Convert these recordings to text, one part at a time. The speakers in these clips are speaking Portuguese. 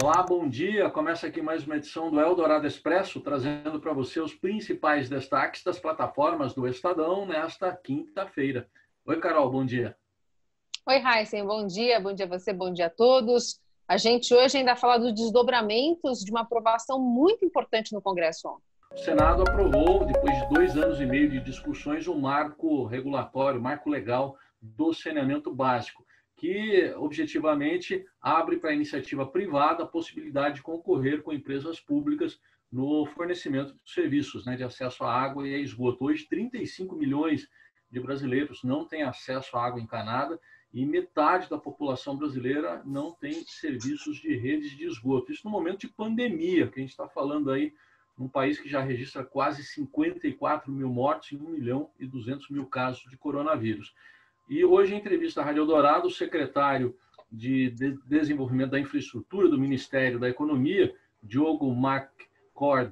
Olá, bom dia. Começa aqui mais uma edição do Eldorado Expresso, trazendo para você os principais destaques das plataformas do Estadão nesta quinta-feira. Oi, Carol, bom dia. Oi, Heisen, bom dia a você, bom dia a todos. A gente hoje ainda fala dos desdobramentos de uma aprovação muito importante no Congresso ontem. O Senado aprovou, depois de 2 anos e meio de discussões, um marco regulatório, marco legal do saneamento básico, que objetivamente abre para a iniciativa privada a possibilidade de concorrer com empresas públicas no fornecimento de serviços, de acesso à água e a esgoto. Hoje, 35 milhões de brasileiros não têm acesso à água encanada e metade da população brasileira não tem serviços de redes de esgoto. Isso no momento de pandemia, que a gente está falando aí, num país que já registra quase 54 mil mortes e 1.200.000 casos de coronavírus. E hoje, em entrevista à Rádio Eldorado, o secretário de Desenvolvimento da Infraestrutura do Ministério da Economia, Diogo McCord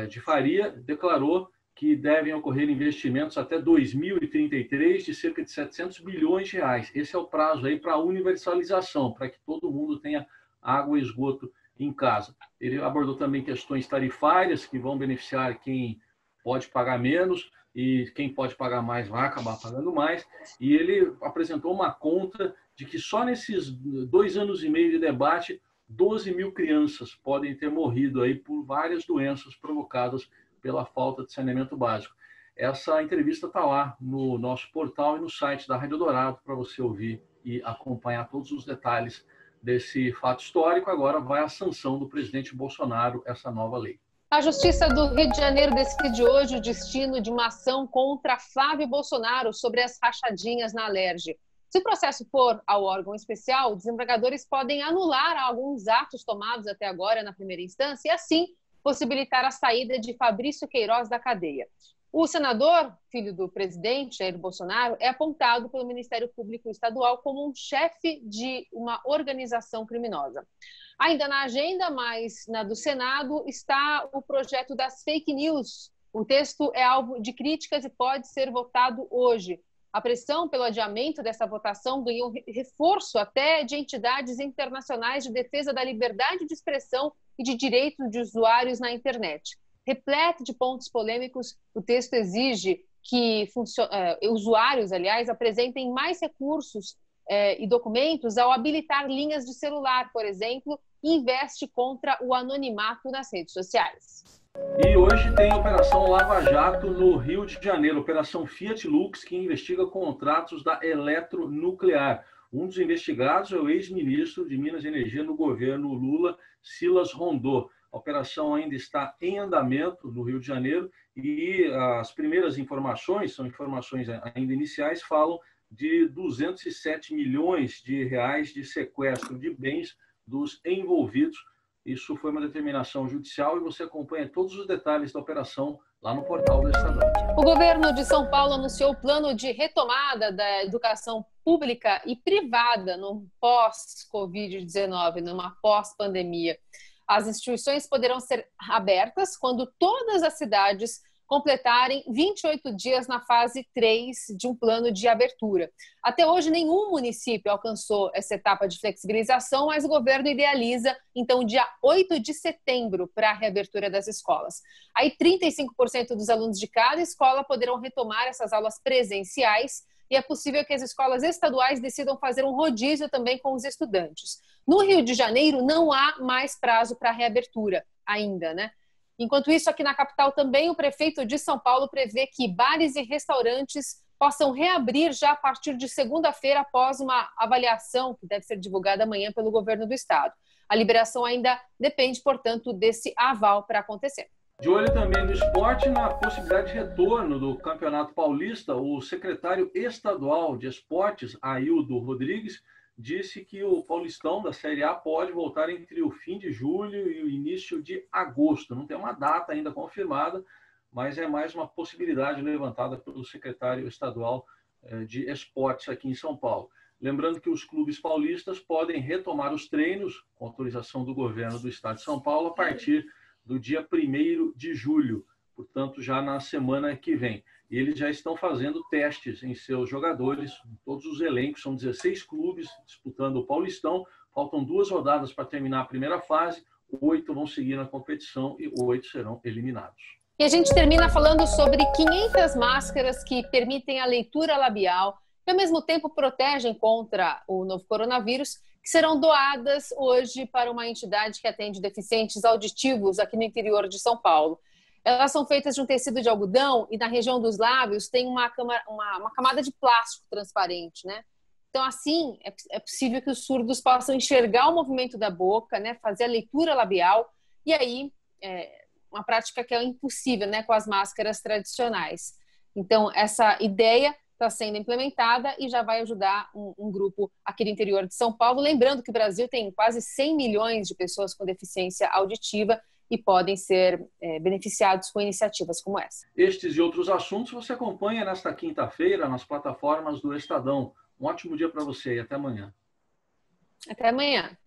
de Faria, declarou que devem ocorrer investimentos até 2033 de cerca de 700 bilhões de reais. Esse é o prazo aí para a universalização, para que todo mundo tenha água e esgoto em casa. Ele abordou também questões tarifárias que vão beneficiar quem pode pagar menos e quem pode pagar mais vai acabar pagando mais. E ele apresentou uma conta de que só nesses 2 anos e meio de debate, 12 mil crianças podem ter morrido aí por várias doenças provocadas pela falta de saneamento básico. Essa entrevista está lá no nosso portal e no site da Rádio Dourado para você ouvir e acompanhar todos os detalhes desse fato histórico. Agora vai a sanção do presidente Bolsonaro, essa nova lei. A Justiça do Rio de Janeiro decide hoje o destino de uma ação contra Flávio Bolsonaro sobre as rachadinhas na Alerj. Se o processo for ao órgão especial, desembargadores podem anular alguns atos tomados até agora na primeira instância e, assim, possibilitar a saída de Fabrício Queiroz da cadeia. O senador, filho do presidente Jair Bolsonaro, é apontado pelo Ministério Público Estadual como um chefe de uma organização criminosa. Ainda na agenda, mas na do Senado, está o projeto das fake news. O texto é alvo de críticas e pode ser votado hoje. A pressão pelo adiamento dessa votação ganhou reforço até de entidades internacionais de defesa da liberdade de expressão e de direitos de usuários na internet. Repleto de pontos polêmicos, o texto exige que usuários, aliás, apresentem mais recursos e documentos ao habilitar linhas de celular, por exemplo, e investe contra o anonimato nas redes sociais. E hoje tem a Operação Lava Jato no Rio de Janeiro, Operação Fiat Lux, que investiga contratos da Eletronuclear. Um dos investigados é o ex-ministro de Minas e Energia no governo Lula, Silas Rondô. A operação ainda está em andamento no Rio de Janeiro e as primeiras informações, são informações ainda iniciais, falam de 207 milhões de reais de sequestro de bens dos envolvidos. Isso foi uma determinação judicial e você acompanha todos os detalhes da operação lá no portal do Estadão. O governo de São Paulo anunciou o plano de retomada da educação pública e privada no pós-Covid-19, numa pós-pandemia. As instituições poderão ser abertas quando todas as cidades completarem 28 dias na fase 3 de um plano de abertura. Até hoje, nenhum município alcançou essa etapa de flexibilização, mas o governo idealiza, então, dia 8 de setembro para a reabertura das escolas. Aí, 35% dos alunos de cada escola poderão retomar essas aulas presenciais e é possível que as escolas estaduais decidam fazer um rodízio também com os estudantes. No Rio de Janeiro, não há mais prazo para a reabertura ainda, né? Enquanto isso, aqui na capital também, o prefeito de São Paulo prevê que bares e restaurantes possam reabrir já a partir de segunda-feira, após uma avaliação que deve ser divulgada amanhã pelo governo do estado. A liberação ainda depende, portanto, desse aval para acontecer. De olho também no esporte, na possibilidade de retorno do Campeonato Paulista, o secretário estadual de esportes, Aildo Rodrigues, disse que o Paulistão da Série A pode voltar entre o fim de julho e o início de agosto. Não tem uma data ainda confirmada, mas é mais uma possibilidade levantada pelo secretário estadual de esportes aqui em São Paulo. Lembrando que os clubes paulistas podem retomar os treinos, com autorização do governo do estado de São Paulo, a partir do dia 1º de julho, portanto, já na semana que vem. e eles já estão fazendo testes em seus jogadores, todos os elencos, são 16 clubes disputando o Paulistão, faltam 2 rodadas para terminar a primeira fase, 8 vão seguir na competição e 8 serão eliminados. E a gente termina falando sobre 500 máscaras que permitem a leitura labial e, ao mesmo tempo, protegem contra o novo coronavírus, que serão doadas hoje para uma entidade que atende deficientes auditivos aqui no interior de São Paulo. Elas são feitas de um tecido de algodão e na região dos lábios tem uma camada de plástico transparente, né? Então, assim, é possível que os surdos possam enxergar o movimento da boca, né? Fazer a leitura labial, e aí uma prática que é impossível, né? Com as máscaras tradicionais. Então, essa ideia está sendo implementada e já vai ajudar um grupo aqui do interior de São Paulo. Lembrando que o Brasil tem quase 100 milhões de pessoas com deficiência auditiva e podem ser beneficiados com iniciativas como essa. Estes e outros assuntos você acompanha nesta quinta-feira nas plataformas do Estadão. Um ótimo dia para você e até amanhã. Até amanhã.